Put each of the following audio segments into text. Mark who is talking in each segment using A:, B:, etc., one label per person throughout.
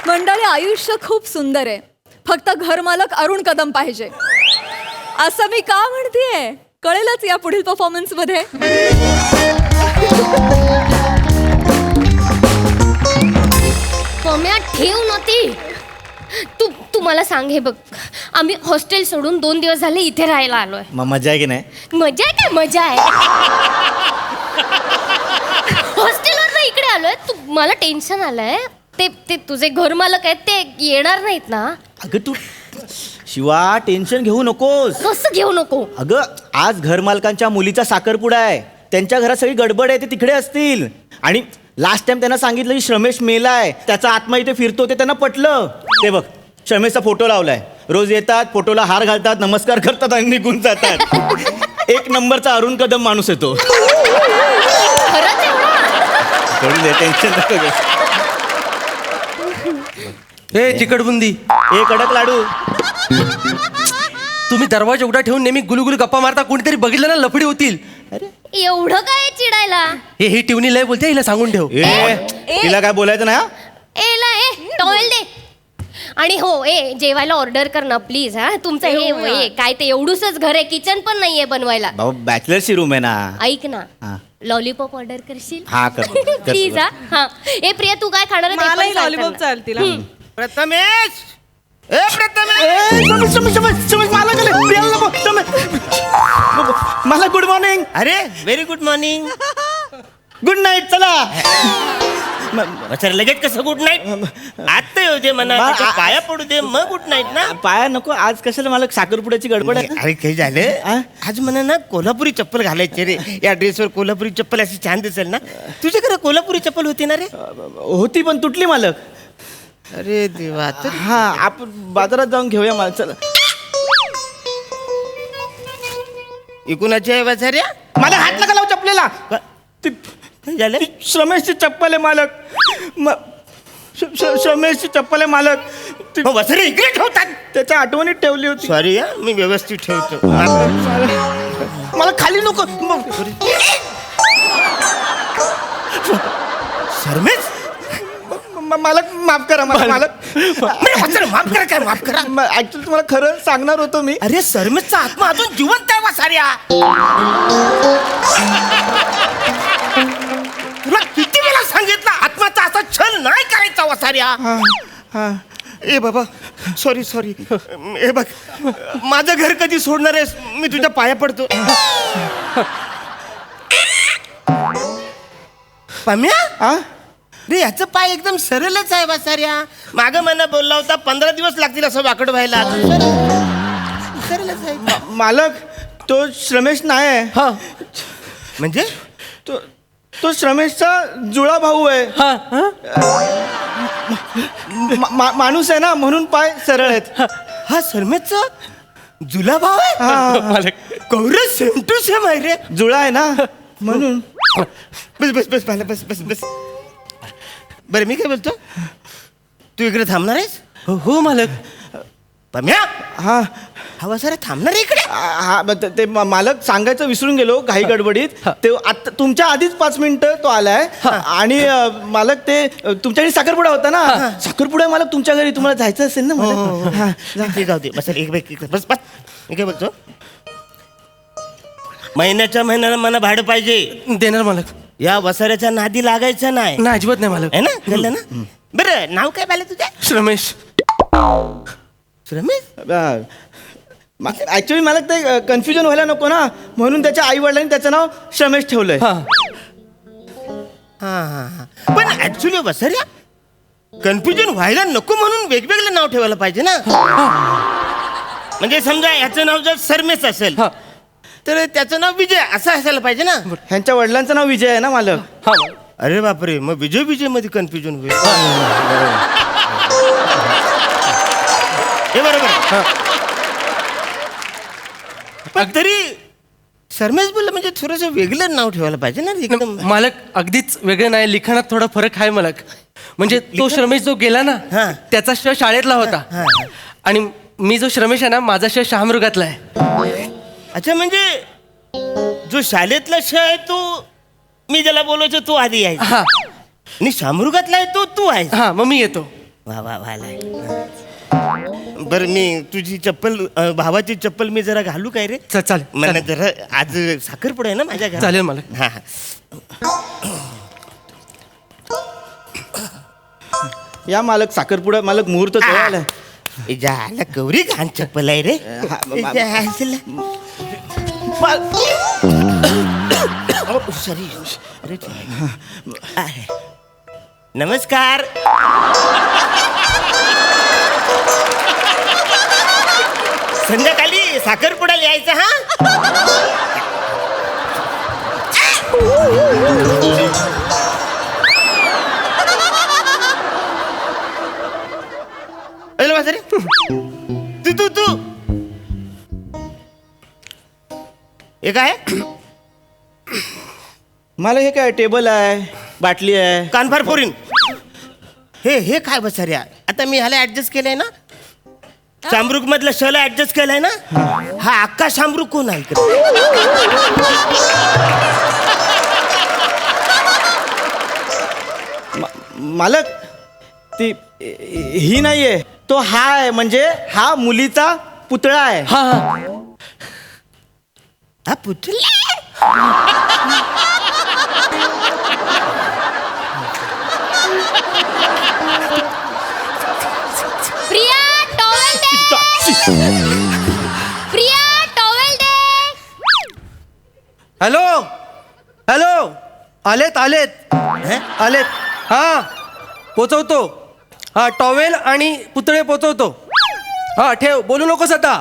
A: मंडळी, आयुष्य खूप सुंदर आहे, फक्त घरमालक अरुण कदम पाहिजे. असं मी का म्हणतेय कळेलच या पुढील परफॉर्मन्स मध्ये.
B: पम्या ठेव नव्हती. तू मला सांग, हे बघ, आम्ही हॉस्टेल सोडून 2 दिवस झाले इथे राहायला आलोय.
C: मजा आहे की नाही?
B: मजा आहे काय? मजा आहे. हॉस्टेलवर इकडे आलोय. मला टेन्शन आलंय. ते तुझे घरमालक आहेत ते येणार नाहीत ना?
C: अगं तू शिवा टेन्शन घेऊ नकोस.
B: कसं घेऊ नको?
C: अगं आज घरमालकांच्या मुलीचा साखरपुडा आहे. त्यांच्या घरात सगळी गडबड आहे, ते तिकडे असतील. आणि लास्ट टाइम त्यांना सांगितलं की श्रमेश मेलाय, त्याचा आत्मा इथे फिरतो, ते त्यांना पटलं. ते बघ, श्रमेशचा फोटो लावलाय. रोज येतात, फोटोला हार घालतात, नमस्कार करतात आणि निघून जातात. 1 नंबरचा अरुण कदम माणूस येतो.
B: खरंच
C: थोडी दे, टेन्शन नको घेऊ.
D: हे चिकटबुंदी,
C: ए कडक लाडू,
D: तुम्ही दरवाजा उघडा ठेवून नेहमी गुलगुल गप्पा मारता. कोणीतरी बघितलं ना लफडी होतील.
B: एवढं काय चिडायला?
D: ही टिवणी लय बोलते, हिला सांगून ठेव.
C: तिला काय बोलायचं ना?
B: टॉवेल दे. आणि हो, जेवायला ऑर्डर कर ना प्लीज. हा, तुमचं हे काय ते एवढूसच घर आहे, किचन पण नाहीये बनवायला.
C: बाबा बॅचलरची रूम आहे ना.
B: ऐक ना,
C: हा.
B: लॉलीपॉप ऑर्डर करशील?
C: हा, करतो.
B: प्लीज. हा. प्रिया, तू काय खाणार आहे ते पण
A: मलाही
B: सांग
A: लॉलीपॉप
B: त्यांना.
A: चालतील.
E: प्रथमेश,
C: मला गुड मॉर्निंग.
E: अरे very good morning.
C: Good night. चला.
E: सर लगेच कसं गुड नाईट? आता येऊ दे म्हणा, त्याच्या पाया पडू दे, मग गुड नाईट ना.
C: पाया नको आज, कशाला मला साखरपुड्याची गडबड आहे.
E: अरे काही झालं, आज म्हणा ना कोल्हापुरी चप्पल घालायची रे. या ड्रेसवर कोल्हापुरी चप्पल अशी छान दिसेल ना. तुझ्याकडे कोल्हापुरी चप्पल होती ना रे?
C: होती पण तुटली मालक.
E: अरे देवा. तर
C: हा, आपण बाजारात जाऊन घेऊया मला. चला.
E: इकुणाची आहे वाचाऱ्या?
C: मला हात नका लावू चपलेला. ती
E: काय झालं?
C: ती श्रमेशची चप्पल आहे मालक. श्रमेशची चप्पल आहे मालक. ती
E: वसरे इकडे ठेवतात.
C: त्याच्या आठवणीत ठेवली होती.
E: सॉरी हा, मी व्यवस्थित ठेवतो.
C: मला खाली नको.
E: शर्मेश,
C: मालक माफ करा मला. मालक
E: माफ करा. काय माफ करा?
C: ऍक्च्युली तुम्हाला खरं सांगणार होतो मी.
E: अरे शर्मेशचा आत्मा अजून जिवंत आहे वासाऱ्या. तुला किती वेळा सांगितलं आत्माचा असा छल नाही करायचा वासाऱ्या. ए बाबा, सॉरी. ए बघ, माझं घर कधी सोडणार आहेस? मी तुझ्या पाया पडतो. पम्या, रे याचं पाय एकदम सरळच आहे वासाऱ्या. माग मना बोलला होता 15 दिवस लागतील असं वाकड व्हायला. सरळच आहे.
C: मालक, तो श्रमेश नाही आहे.
E: म्हणजे
C: तो श्रमेशचा जुळा भाऊ आहे. माणूस आहे ना, म्हणून पाय सरळ आहेत.
E: हा शर्मेशचा जुला भाव आहे? कौरव सेम टू सेम आहे रे.
C: जुळा आहे ना, म्हणून.
E: बस. बरं, मी काय बोलतो, तू इकडे थांबणार आहेस?
D: हो मालक.
E: पम्या,
C: हा
E: हवा सर थांबणार आहे इकडे?
C: हा, ते मालक सांगायचं विसरून गेलो काही गडबडीत. ते आता तुमच्या आधीच 5 मिनिटं तो आलाय. आणि मालक ते तुमच्याकडे साखरपुडा होता ना. साखरपुडा मालक तुमच्या घरी, तुम्हाला जायचं असेल ना मालक. हा,
E: जाऊ दे. बस बस. मी काय बोलतो, महिन्याला मला भाडं पाहिजे.
D: देणार मालक.
E: या वसाऱ्याच्या नादी लागायचं नाही.
D: ना अजिबात नाही मालक.
E: आहे ना? कळलं ना? बरं, नाव काय पाहिलं तुझ्या?
D: श्रमेश.
C: ऍक्च्युली मला ते कन्फ्युजन व्हायला नको ना, म्हणून त्याच्या आई वडिलांनी त्याचं नाव श्रमेश ठेवलंय.
E: हा. पण ऍक्च्युली वसाऱ्या, कन्फ्युजन व्हायला नको म्हणून वेगवेगळं नाव ठेवायला पाहिजे ना. म्हणजे समजा याचं नाव जर सरमेश असेल तर त्याचं नाव विजय असं असायला पाहिजे ना.
C: ह्यांच्या वडिलांचं नाव विजय आहे ना मालक.
E: अरे बापरे, मग विजय मध्ये कन्फ्युजन होईल. हे बरोबर. पण तरी सरमेश बोललं म्हणजे थोडंसं वेगळं नाव ठेवायला पाहिजे ना एकदम.
D: मालक अगदीच वेगळं नाही, लिखाणात थोडा फरक आहे मालक. म्हणजे तो श्रमेश जो गेला ना, त्याचा शय शाळेतला होता. आणि मी जो श्रमेश आहे ना, माझा शय शहामृगातला आहे.
E: अच्छा, म्हणजे जो शाळेतला श आहे तो मी ज्याला बोलायचो तो आधी आहे. आणि शामृगातला आहे तो तू आहे.
D: मग मी येतो.
E: वा वा व्हायलाय. बरं मी तुझी चप्पल भावाची चप्पल मी जरा घालू काय रे?
D: चालेल
E: मला जरा आज साखरपुडा आहे ना माझ्या घरात.
D: चालेल मालक.
E: हा
C: या मालक साखरपुडा मालक मुहूर्त तो आलाय.
E: झाला कवरी घाण चप्पल आहे रे. सॉरी. नमस्कार. संध्याकाळी साखरपुडा लिहायचा हा. रे तू तू तू हे काय
C: मला हे काय टेबल आहे, बाटली आहे.
E: कानफार फोरीन. हे काय बसाऱ्या आता मी ह्याला ऍडजस्ट केलंय ना. शामरुख मधलं शला ऍडजस्ट केलंय ना. हा अक्का शामरुख कोण आहे इकडे?
C: मालक ती ही नाहीये, तो हा आहे. म्हणजे हा मुलीचा पुतळा आहे.
D: हा हा
E: हा पुतला.
B: प्रिया टॉवेल दे. प्रिया टॉवेल दे.
D: हॅलो हॅलो, आलेत आलेत आलेत. हा पोचवतो. हा टॉवेल आणि पुतळे पोचवतो. हा ठेव, बोलू नकोस आता.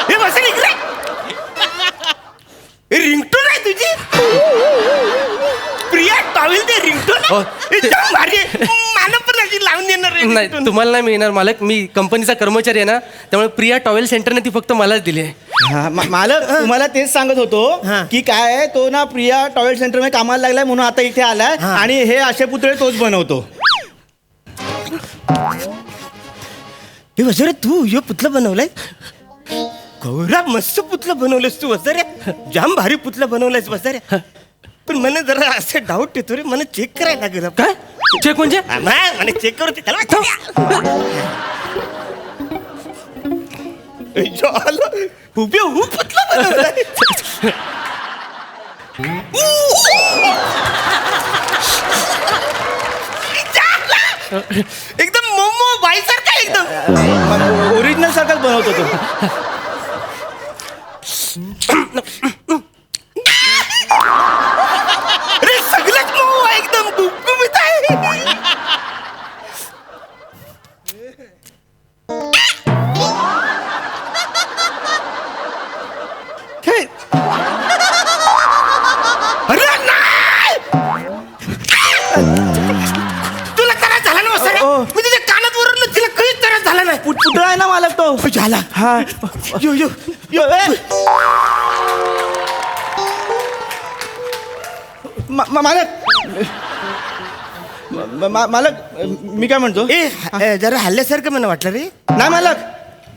E: हे बस इकडे. हे रिंगटोन आहे तुझी. प्रिया टॉवेल दे रिंगटोन.
D: हो.
E: एकदम भारी आहे. मला पण अशी लावून देणार रे
D: नाही
E: ringtone.
D: तुम्हाला नाही मिळणार मालक, मी कंपनीचा कर्मचारी आहे ना, त्यामुळे प्रिया टॉवेल सेंटरने ती फक्त मलाच दिली आहे.
C: हा, मालक तुम्हाला तेच सांगत होतो
E: हा.
C: की काय आहे, तो ना प्रिया टॉयलेट सेंटर मध्ये कामाला लागलाय म्हणून आता इथे आलाय.
E: हा.
C: आणि हे असे पुतळे तोच बनवतो.
E: हे वसरे तू यो पुतला बनवलाय. गौरा मस्त पुतला बनवलंस तू वसरे. जाम भारी पुतला बनवलायस वसरे. पण मला जरा असं डाऊट येतो रे. मला चेक करायला लागेल.
D: काय चेक म्हणजे?
E: मला चेक करू दे. त्याला उभे हू पुतला बनवलाय. एकदम मोमो बाईसारखा एकदम.
C: ओरिजिनल सारखाच बनवतो तो.
E: अरे सगळंच मोमो आहे एकदम गुबगुबीत आहे.
C: हे,
E: अरे नाही. तुला त्रास झाला ना वसरे?
C: ओ.
E: मी तुझ्या कानात वरलं तिला काहीच त्रास झाला नाही.
C: पुतळा आहे ना मालक तो.
E: झाला.
C: हा
E: यो यो यो
C: मालक मालक मी काय म्हणतो,
E: जरा हल्ल्यासारखं मला वाटलं रे.
C: नाही मालक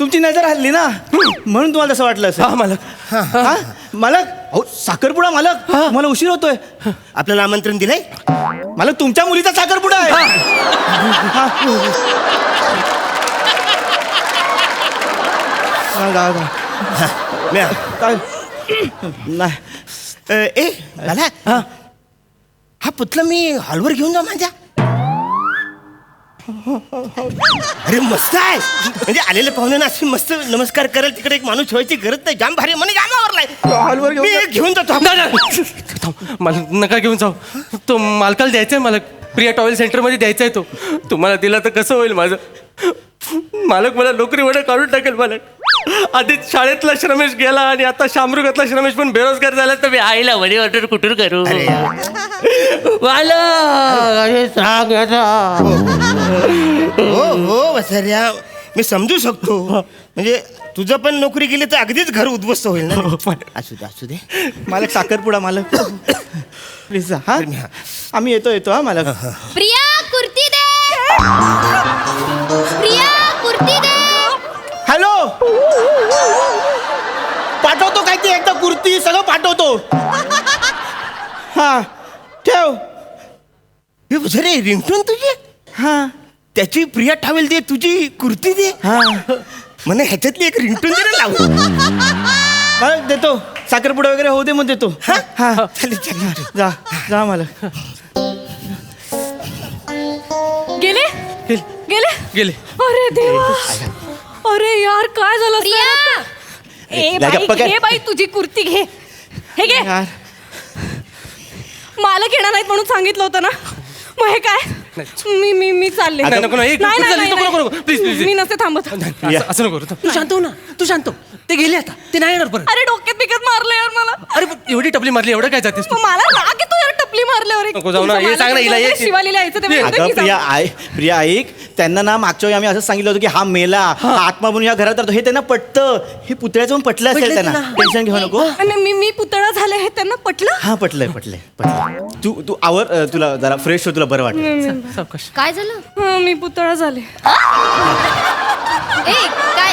C: तुमची नजर हल्ली ना म्हणून तुम्हाला तसं वाटलं असेल.
D: हा मालक.
C: हा? मालक अहो साखरपुडा मालक, मला उशीर होतोय.
E: आपल्याला आमंत्रण दिलंय.
C: मालक तुमच्या मुलीचा साखरपुडा आहे. हा. काय? नाही
E: झाला. हा पुतला मी हॉलवर घेऊन जा माझ्या. अरे मस्त आहे. म्हणजे आलेले पाहुण्यांना अशी मस्त नमस्कार करेल. तिकडे एक माणूस ठेवायची गरज नाही. जाम भारी म्हणे जामावरलाय.
C: हॉलवर
E: मी घेऊन जातो.
D: मला नका घेऊन जाऊ. तो मालकाला द्यायचा आहे मालक. प्रिया टॉवेल सेंटरमध्ये द्यायचा आहे तो. तुम्हाला दिला तर कसं होईल माझं. मालक मला नोकरीवर काढून टाकेल मालक. आधीच शाळेतला श्रमेश गेला आणि आता शामरुगातला श्रमेश पण बेरोजगार झाला, तर मी आईला वडी ऑर्डर कुठून करू.
E: हो हो वसर्या मी समजू शकतो. म्हणजे तुझं पण नोकरी गेली तर अगदीच घर उद्ध्वस्त होईल ना. असू दे असू दे.
C: मालक साखरपुडा मालक प्लीज. हा आम्ही येतो हा मालक.
B: प्रिया कुर्ती दे. प्रिया कुर्ती दे.
C: हॅलो पाठवतो काय ते एकदा कुर्ती सगळं पाठवतो. हा ठेव.
E: हे वसरे रिंगटोन तुझी
C: हा
E: त्याची प्रिया टावेल दे, तुझी कुर्ती दे.
C: हा
E: म्हणे ह्याच्यातली एक रिंगटोन दे ना लावून.
C: मालक देतो, साखरपुडा वगैरे होऊ दे मग देतो. हा
E: चालेल चालेल.
C: जा जा मालक.
A: गेले गेले
D: गेले.
A: अरे देवा, अरे यार काय झालं असं?
B: प्रिया
A: ए
C: जा गप्पा
A: बाई
C: कर.
A: घे बाई तुझी कुर्ती घे, हे घे.
C: यार
A: मालक येणार नाहीत म्हणून सांगितलं होतं ना, मग हे काय? मी चालले.
D: नाही, नको, नको,
A: नाही, नाही,
D: नको, नको,
A: नाही,
D: नको, please, please.
A: मी नसते थांबत.
D: असं नको करू. तू शांत हो ना, तू शांत हो. ते गेले आता, ते नाही येणार परत.
A: अरे डोक्यात बिकत मारलं यार मला.
D: अरे पण एवढी टपली मारली, एवढं काय जातेस तू?
A: मग मला राग येतो यार टपली मारल्यावर.
D: नको जाऊ ना, हे सांग ना हिला, हे-
A: शिवालीला यायचं तेव्हा
C: अगं
A: मी
C: प्रिया
A: जाऊ.
C: प्रिया ऐक, त्यांना ना मागच्या वेळी आम्ही असं सांगितलं होतं की हा मेला, हा आत्मा म्हणून या घरात राहतो, हे त्यांना पटतं. हे पुतळ्याचं पण पटलं असेल
D: पटलं
C: त्यांना.
D: ना.
C: टेन्शन घेऊ नको.
A: आणि मी पुतळा झाले हे त्यांना पटलं.
C: हा पटलंय. तू तू आवर, तुला जरा फ्रेश हो, तुला बरं वाटेल.
D: सावकाश.
B: काय झालं?
A: मी पुतळा झाले.
B: ए काय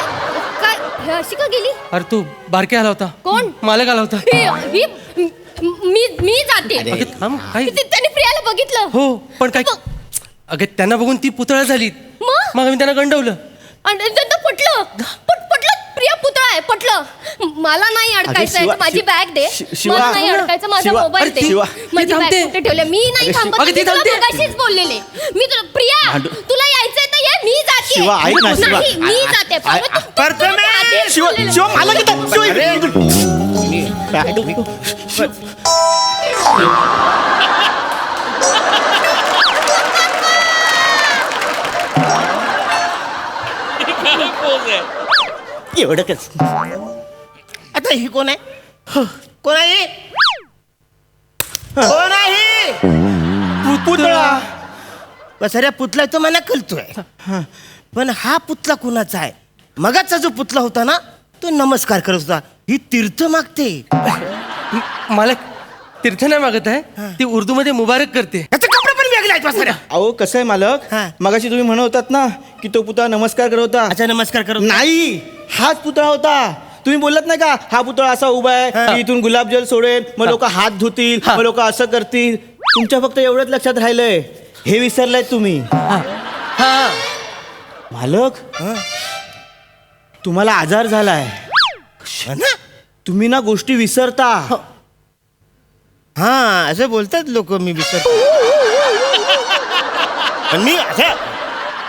B: काय हे अशी का गेली?
D: अरे तू बारके आला होता.
B: कोण?
D: मालक आला होता.
B: मी जाते.
C: अरे.
D: अगं थांब, काय?
B: त्यांनी प्रियाला बघितलं.
D: हो पण काय, अगं त्यांना बघून ती पुतळा झाली. मग आम्ही त्यांना गंडवलं.
B: आणि त्यांना पटलं पटलं प्रिया पुतळा आहे, पटलं. मला नाही अडकायचं
C: शिवा-
B: आहे, माझी बॅग दे.
C: शिवा-
B: मला नाही अडकायचं, माझा
C: शिवा-
B: मोबाईल
C: अरे
B: दे.
C: शिवा-
B: माझी
D: ती
B: बॅग
D: थांबते.
B: कुठे ठेवली? मी नाही थांबत.
D: अगं ती
B: मी तुला
D: थांबते.
B: मगाशीच बोललेले. मी तुला प्रिया
C: भांडू-
B: तुला यायचंय तर ये, मी जाते.
C: शिवा, ऐक ना, शिवा.
B: नाही, मी जाते. बाबा, तुला मी आधीच
C: शिवा
B: बोललेलं.
C: शिवा मला किती एवढं कस.
E: आता ही कोण आहे? कोण आहे? कोण आहे?
C: पुतळा.
E: बसाऱ्या पुतला तो मला कळतोय, पण हा पुतला कोणाचा आहे? मगाचा जो पुतला होता ना, तो नमस्कार करत होता. ही तीर्थ मागते.
D: मालक तीर्थ नाही मागत आहे, ती उर्दू मध्ये मुबारक करते.
E: याचे कपडे पण वेगळे आहेत बसाऱ्या.
C: अहो कसं आहे मालक,
E: हा.
C: मगाशी तुम्ही म्हणत होतात ना की तो पुतळा नमस्कार करत होता.
E: अच्छा नमस्कार करत
C: नाही, हाच पुतळा होता. तुम्ही बोलत नाही का हा पुतळा असा उभा आहे की इथून गुलाबजल सोडेल, मग लोक हात धुतील, मग लोक असं करतील. तुमच्या फक्त एवढंच लक्षात राहिलंय, हे विसरलाय तुम्ही.
D: हा
C: मालक तुम्हाला आजार झालाय,
E: ना.
C: तुम्ही ना गोष्टी विसरता.
E: हा असं बोलतात लोक, मी विसरतो. पण मी असं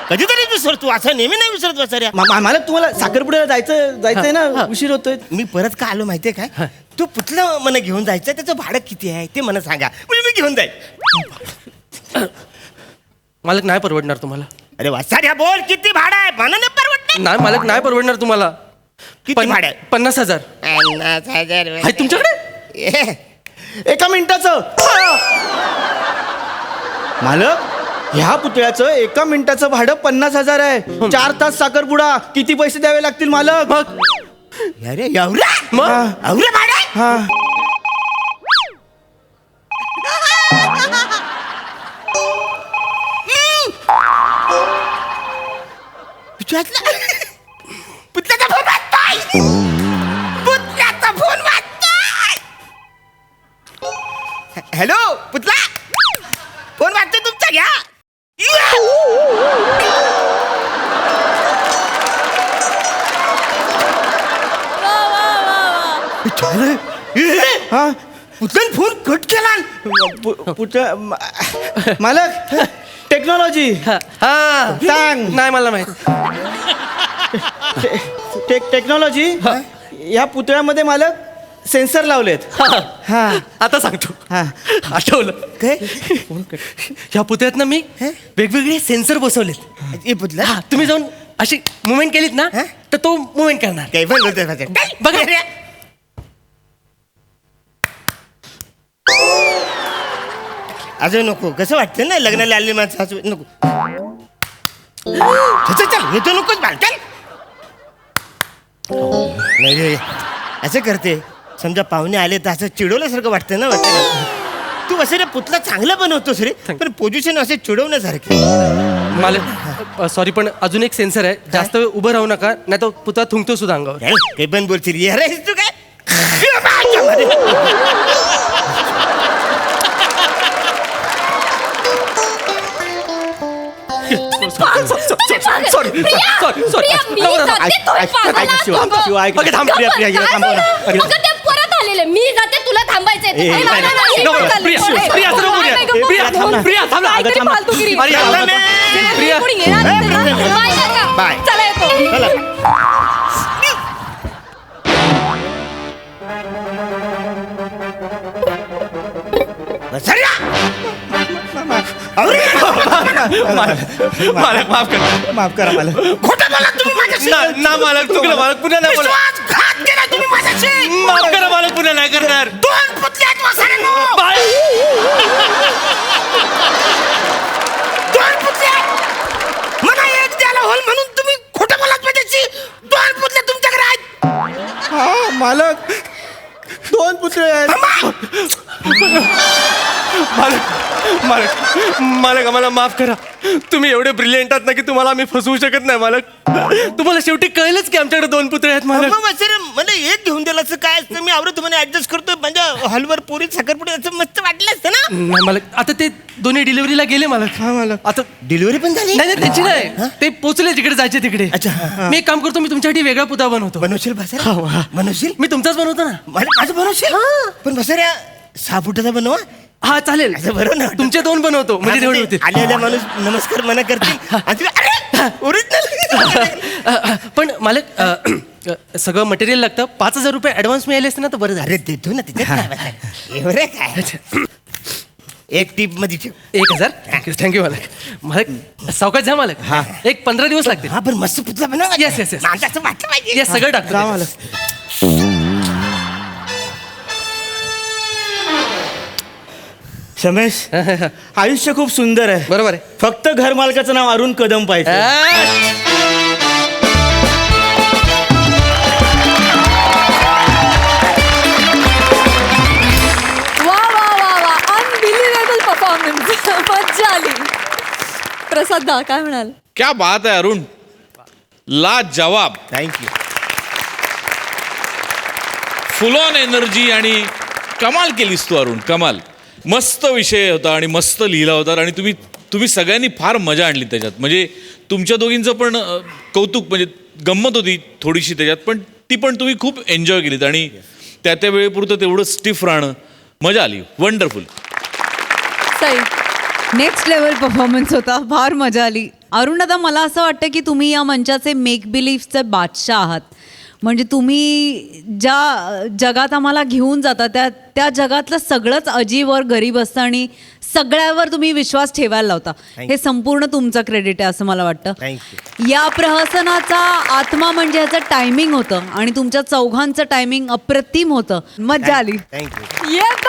E: कधीतरी विसरतो, असं नेहमी नाही विसरत बसाऱ्या.
C: मालक तुम्हाला साखरपुड्याला जायचंय ना, उशीर होतोय.
E: मी परत का आलो माहितीये काय? तो पुतला मला घेऊन जायचं, त्याचं भाडं किती आहे ते मला सांगा, म्हणजे मी घेऊन जाईल.
D: मालक नाही परवडणार तुम्हाला.
E: अरे वासाऱ्या बोल, किती भाडं आहे? मला नाही परवडत.
D: नाही मालक नाही परवडणार तुम्हाला.
E: किती भाडं आहे?
D: 50,000
E: 50,000
D: आहे तुमच्याकडे.
C: एका मिनिटाचं. मालक ह्या पुतळ्याचं एका मिनिटाचं भाडं 50,000 आहे. 4 तास साखरपुडा, किती पैसे द्यावे लागतील मालक?
D: मग
E: अरे एवढा
D: मग
E: एवढं भाडं?
C: हा
E: पुतल्याचा फोन वाजतोय. पुतल्याचा फोन वाजतोय. हॅलो पुतला, फोन वाजतोय तुमचा, घ्या.
C: हा
E: पुतल्याने फोन कट केला.
C: पुतळा मालक टेक्नॉलॉजी
D: हा
C: सांग.
D: नाही मला माहित.
C: टेक्नॉलॉजी या पुतळ्यामध्ये मालक सेन्सर लावलेत. हा
D: आता सांगतो.
C: हा
D: आठवलं
E: काय?
D: ह्या पुतळ्यात ना मी वेगवेगळे सेन्सर बसवलेत.
E: हे पुतला
D: हा तुम्ही जाऊन अशी मुवमेंट केलीत ना
E: हा?
D: तर तो मुवमेंट करणार.
E: काही पण बोलतोय माझ्या.
D: बघा.
E: अजून नको, कसं वाटतं ना लग्नाला आलेली माणसं असं नको. चल चल, हे तर नकोच बाल, चल. नाही रे, असं करते. समजा पाहुणे आले तर असं चिडवल्यासारखं वाटतं ना. वाटतं तू असं रे पुतला चांगला बनवतोस रे, पण पोझिशन असे चिडवण्यासारखे.
D: मला सॉरी पण अजून एक सेन्सर आहे. जास्त वेळ उभं राहू नका, नाही तो पुतळा थुंकतो सुद्धा अंगावर.
E: काही पण बोलशील. ये रे तू काय.
D: सॉरी
B: प्रिया, मी जाते, तुम्ही पागल आहात
C: शिवा,
B: दोघं.
C: शिवा, ऐक.
D: ओके, थांब.
C: प्रिया, प्रिया,
B: काय
C: थांबव ना.
B: झालं? अगं, ते परत आलेले, मी जाते, तुला थांबायचंय.
C: ए,
B: नाही, नाही, नाही,
D: नको,
B: नाही,
D: प्रिया,
B: नाही,
D: प्रिया,
B: नाही,
D: सर्व बोलूया.
B: नाही, नाही,
D: प्रिया,
B: नाही,
D: थांब ना. प्रिया, थांब ना.
A: काहीतरी
C: थांब.
A: फालतूगिरी.
D: अरे,
B: नाही,
D: प्रिया.
B: कोणी येणार नाही ना? बाय काका.
E: बाय.
B: चला येतो.
E: चला. वसर्या! अरे!
D: मालक माफ कर.
C: माफ करा मला.
E: खोटं बोला तुम्ही माझ्याशी.
D: ना मालक चुकलं मालक पुन्हा नाही बोला.
E: विश्वासघात केला तुम्ही माझ्याशी.
D: माफ करा मालक पुन्हा नाही करणार.
E: 2 पुतळे आहेत वसर्यानो.
D: बाय.
E: 2 पुतळे आहेत. मला एक द्यायला होल म्हणून तुम्ही खोटं बोलात माझ्याशी. 2 पुतळे तुमच्याकडे आहेत.
C: हा मालक 2 पुतळे आहेत.
D: मालक आम्हाला माफ करा. तुम्ही एवढे ब्रिलियंट आहात ना की तुम्हाला आम्ही फसवू शकत नाही मालक. तुम्हाला शेवटी कळलंच की आमच्याकडे 2 पुतळे आहेत मालक.
E: मग वसर्या, मला एक घेऊन दिलं असं काय असतं, मी आवडत तुम्हाला ऍडजस्ट करतो. माझ्या हॉलवर पुरी साखरपुडी असं मस्त वाटलं असतं ना.
D: नाही मालक, आता ते दोन्ही डिलिव्हरीला गेले मालक. आता
E: डिलिव्हरी पण झाली.
D: नाही नाही, त्यांची नाही, ते पोचले जिकडे जायचे तिकडे.
E: अच्छा, हा.
D: मी एक काम करतो, मी तुमच्यासाठी वेगळा पुतळा बनवतो.
E: बनवशील बसऱ्या? बनवशील?
D: मी तुमचाच बनवतो ना.
E: माझं बनवशील? पण बसऱ्या 6 फुटाचा बनवा.
D: हा चालेल.
E: असं बरोबर ना.
D: तुमचे 2 बनवतो म्हणजे तेवढे होतील.
E: आलेला माणूस नमस्कार मना करतील आणि तुम्ही, अरे ओरिजिनल.
D: पण मालक सगळं मटेरियल लागतं. 5,000 रुपये ऍडव्हान्स मिळाले असते ना तर बरं झालं.
E: अरे देतो ना तिथे एवढं काय. एक टीप मध्ये ठेव.
D: 1,000. थँक्यू मालक. मालक सावकाश जा मालक. एक 15 दिवस लागतील.
E: हा पण मस्त पुतळा बनवा.
D: Yes, yes, yes.
E: माझं असं वाटलं पाहिजे.
D: हे सगळं
C: जा
D: टाकतो.
C: मालक. रमेश आयुष्य खूप सुंदर आहे.
D: बरोबर आहे.
C: फक्त घर मालकाचं नाव अरुण कदम पाहिजे.
A: वा वा वा वा अनबिलिव्हेबल परफॉर्मन्स. मज्जा आली. प्रसाद दा काय म्हणाल?
F: क्या बात है अरुण, लाजवाब.
E: थँक्यू.
F: फुल ऑन एनर्जी आणि कमाल केलीस तू अरुण, कमाल. मस्त विषय होता आणि मस्त लिहिला होता आणि तुम्ही सगळ्यांनी फार मजा आणली त्याच्यात. म्हणजे तुमच्या दोघींचं पण कौतुक, म्हणजे गंमत होती थोडीशी त्याच्यात, पण ती पण तुम्ही खूप एन्जॉय केलीत आणि त्या वेळेपुरतं तेवढं स्टिफ राहणं मजा आली. Wonderful.
A: Sai.
G: Next level performance होता. फार मजा आली. अरुण दादा, मला असं वाटतं की तुम्ही या मंचाचे मेक बिलीव्हचे बादशाह आहात. म्हणजे तुम्ही ज्या जगात आम्हाला घेऊन जाता त्या जगातलं सगळंच अजीवर गरीब असतं आणि सगळ्यावर तुम्ही विश्वास ठेवायला लावता. हे संपूर्ण तुमचं क्रेडिट आहे असं मला वाटतं.
E: थँक्यू.
G: या प्रहसनाचा आत्मा म्हणजे ह्याचं टायमिंग होतं आणि तुमच्या चौघांचं टायमिंग अप्रतिम होतं. मजा आली.
E: थँक्यू.
A: येत